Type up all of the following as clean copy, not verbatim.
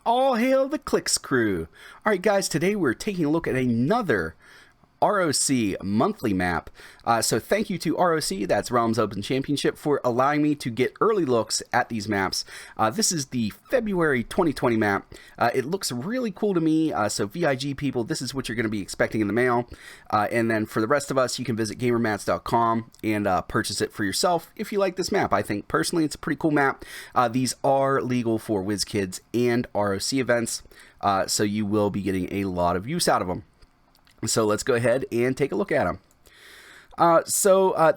All hail the Clicks crew. Alright guys, today we're taking a look at another ROC monthly map. So thank you to ROC, that's Realms Open Championship, for allowing me to get early looks at these maps. This is the February 2020 map. It looks really cool to me, so VIG people, this is what you're going to be expecting in the mail. And then for the rest of us, you can visit gamermats.com and purchase it for yourself if you like this map. I think personally it's a pretty cool map. These are legal for WizKids and ROC events, so you will be getting a lot of use out of them. So let's go ahead and take a look at them.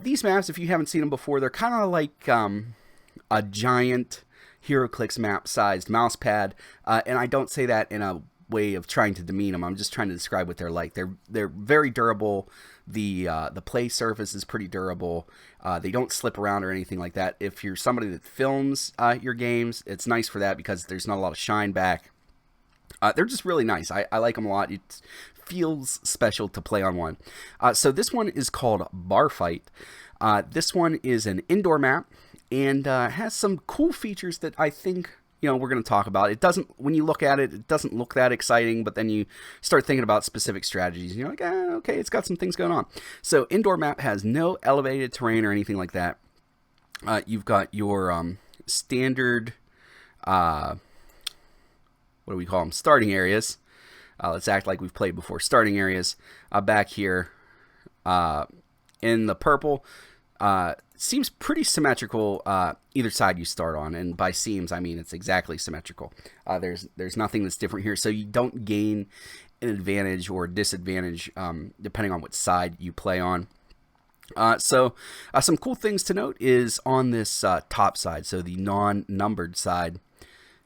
These maps, if you haven't seen them before, they're kind of like a giant Heroclix map-sized mouse pad, and I don't say that in a way of trying to demean them. I'm just trying to describe what they're like. They're very durable. The play surface is pretty durable. They don't slip around or anything like that. If you're somebody that films your games, it's nice for that because there's not a lot of shine back. They're just really nice. I like them a lot. It feels special to play on one. So this one is called Bar Fight. This one is an indoor map and has some cool features that I think we're going to talk about. It doesn't, when you look at it, it doesn't look that exciting, but then you start thinking about specific strategies. You're like, okay, it's got some things going on. So indoor map has no elevated terrain or anything like that. You've got your standard what do we call them? Starting areas. Let's act like we've played before. Starting areas back here in the purple. Seems pretty symmetrical either side you start on, and by seems I mean it's exactly symmetrical. There's nothing that's different here, so you don't gain an advantage or disadvantage depending on what side you play on. Some cool things to note is on this top side, so the non-numbered side.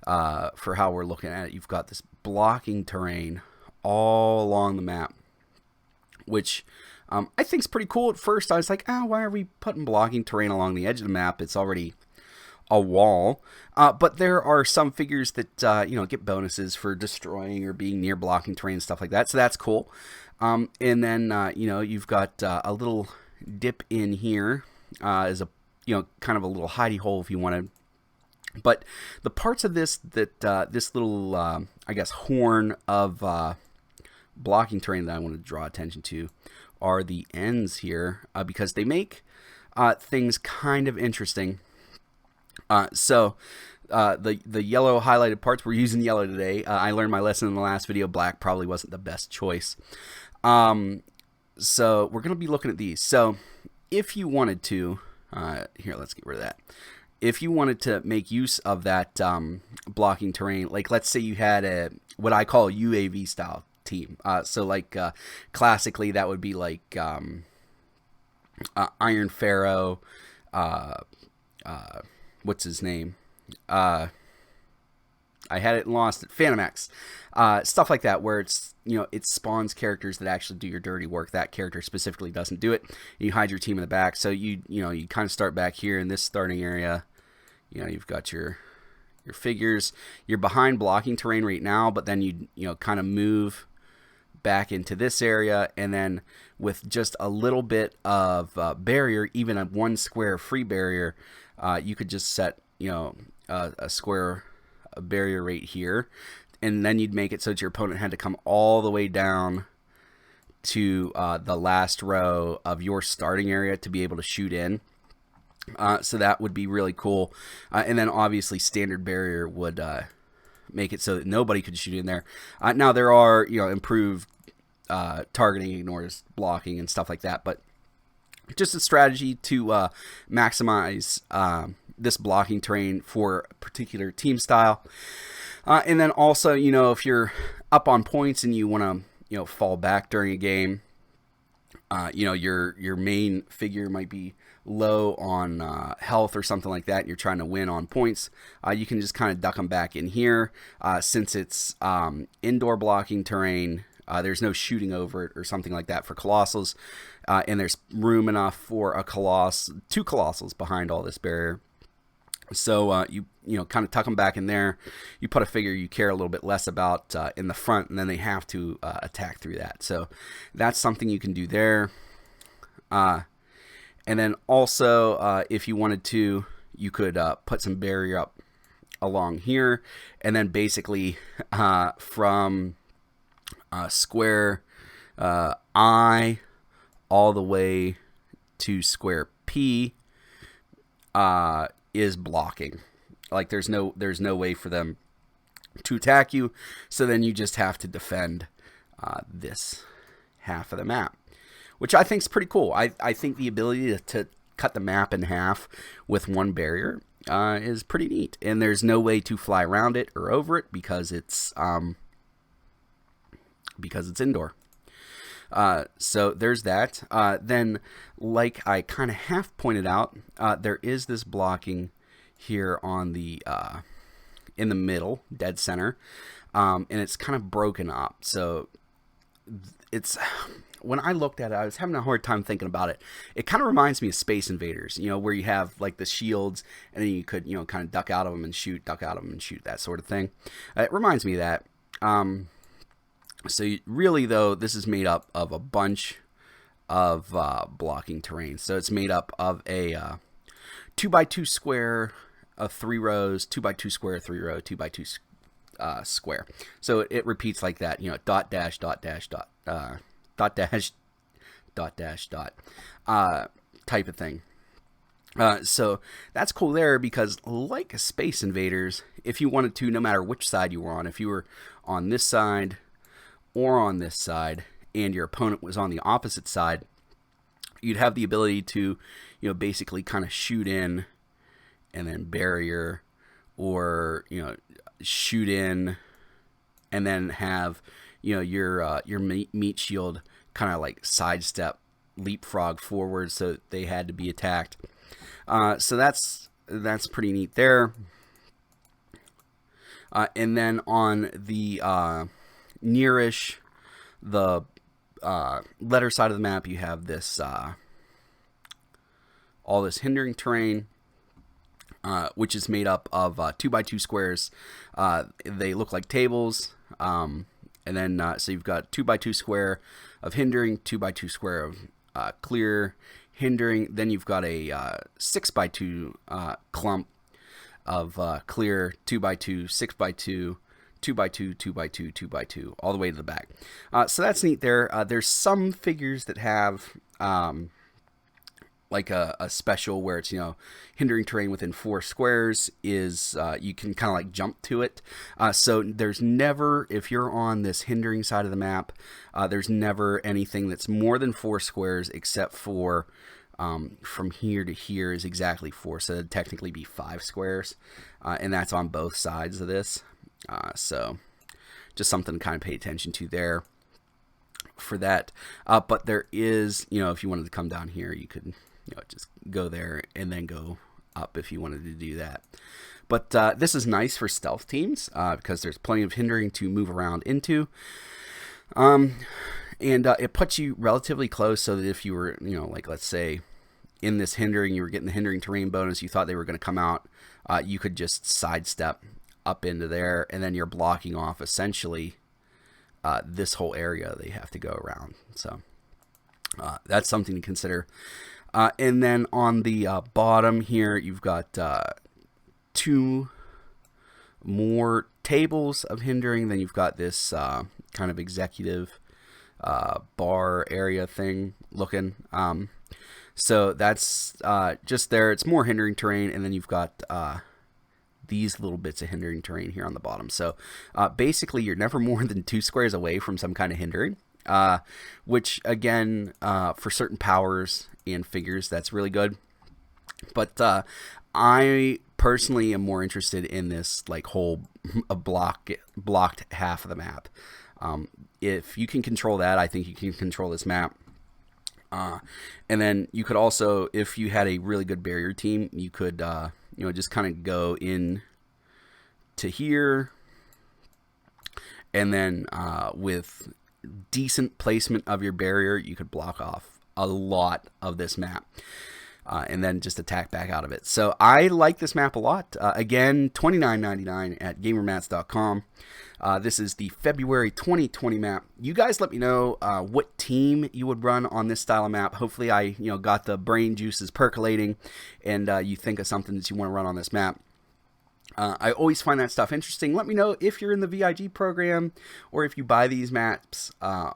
For how we're looking at it, you've got this blocking terrain all along the map, which I think is pretty cool. At first I was like, why are we putting blocking terrain along the edge of the map? It's already a wall. But there are some figures that get bonuses for destroying or being near blocking terrain and stuff like that, so that's cool. And then you've got a little dip in here as a kind of a little hidey hole if you want to. But the parts of this that this little, I guess, horn of blocking terrain that I want to draw attention to are the ends here because they make things kind of interesting. The yellow highlighted parts, we're using yellow today. I learned my lesson in the last video. Black probably wasn't the best choice. So we're going to be looking at these. So if you wanted to, here, let's get rid of that. If you wanted to make use of that blocking terrain, like let's say you had what I call UAV style team. Classically that would be like Iron Pharaoh, what's his name? I had it and lost it. Phantom X. Stuff like that where it's it spawns characters that actually do your dirty work. That character specifically doesn't do it. You hide your team in the back. So you kind of start back here in this starting area. You've got your figures. You're behind blocking terrain right now, but then you kind of move back into this area, and then with just a little bit of barrier, even a 1 square free barrier, you could just set a square barrier right here, and then you'd make it so that your opponent had to come all the way down to the last row of your starting area to be able to shoot in. So that would be really cool. And then obviously standard barrier would make it so that nobody could shoot in there. Now there are improved targeting, ignores blocking and stuff like that, but just a strategy to maximize this blocking terrain for a particular team style. And then also, if you're up on points and you want to fall back during a game, your main figure might be low on health or something like that, and you're trying to win on points, you can just kind of duck them back in here. Since it's indoor blocking terrain, there's no shooting over it or something like that for colossals, and there's room enough for two colossals behind all this barrier. So you kind of tuck them back in there. You put a figure you care a little bit less about in the front, and then they have to attack through that. So that's something you can do there. And then also, if you wanted to, you could put some barrier up along here, and then basically from square I all the way to square P is blocking. Like there's no way for them to attack you, so then you just have to defend this half of the map, which I think is pretty cool. I think the ability to cut the map in half with one barrier is pretty neat, and there's no way to fly around it or over it because it's indoor. So there's that. Then, like I kind of half pointed out, there is this blocking here on the in the middle, dead center, and it's kind of broken up. So it's, when I looked at it, I was having a hard time thinking about it. It kind of reminds me of Space Invaders, where you have like the shields, and then you could, kind of duck out of them and shoot, duck out of them and shoot, that sort of thing. It reminds me of that. So really, though, this is made up of a bunch of blocking terrain. So it's made up of a 2x2 square of 3 rows, 2x2 square, 3 row, 2x2 square. So it repeats like that, dot dash dot dash dot dot dash dot dash dot type of thing. So that's cool there, because like Space Invaders, if you wanted to, no matter which side you were on, if you were on this side or on this side and your opponent was on the opposite side, you'd have the ability to, basically kind of shoot in and then barrier, or, shoot in and then have, your meat shield kind of like sidestep, leapfrog forward, so they had to be attacked. So that's pretty neat there. And then on the nearish, the letter side of the map, you have this all this hindering terrain, which is made up of 2x2 squares. They look like tables, and then so you've got 2x2 square of hindering, 2x2 square of clear hindering. Then you've got a 6x2 clump of clear, 2x2, 6x2, 2x2, 2x2, 2x2, all the way to the back. So that's neat there. There's some figures that have like a special where it's, hindering terrain within 4 squares is, you can kind of like jump to it. So there's never, if you're on this hindering side of the map, there's never anything that's more than 4 squares, except for from here to here is exactly 4. So it'd technically be 5 squares. And that's on both sides of this. So just something to kind of pay attention to there for that. But there is, if you wanted to come down here, you could, just go there and then go up if you wanted to do that. But this is nice for stealth teams because there's plenty of hindering to move around into. And it puts you relatively close, so that if you were, like let's say in this hindering, you were getting the hindering terrain bonus, you thought they were going to come out, you could just sidestep up into there, and then you're blocking off essentially this whole area they have to go around. So that's something to consider. And then on the bottom here, you've got 2 more tables of hindering. Then you've got this kind of executive bar area thing looking. So that's just there. It's more hindering terrain, and then you've got these little bits of hindering terrain here on the bottom. So basically, you're never more than 2 squares away from some kind of hindering, which again, for certain powers and figures, that's really good. But I personally am more interested in this like whole blocked half of the map. If you can control that, I think you can control this map. And then you could also, if you had a really good barrier team, you could just kind of go in to here, and then with decent placement of your barrier, you could block off a lot of this map, and then just attack back out of it. So I like this map a lot. Again, $29.99 at gamermats.com. This is the February 2020 map. You guys let me know what team you would run on this style of map. Hopefully I got the brain juices percolating, and you think of something that you want to run on this map. I always find that stuff interesting. Let me know if you're in the VIG program or if you buy these maps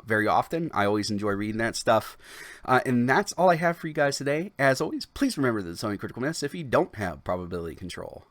very often. I always enjoy reading that stuff. And that's all I have for you guys today. As always, please remember that it's only critical miss if you don't have probability control.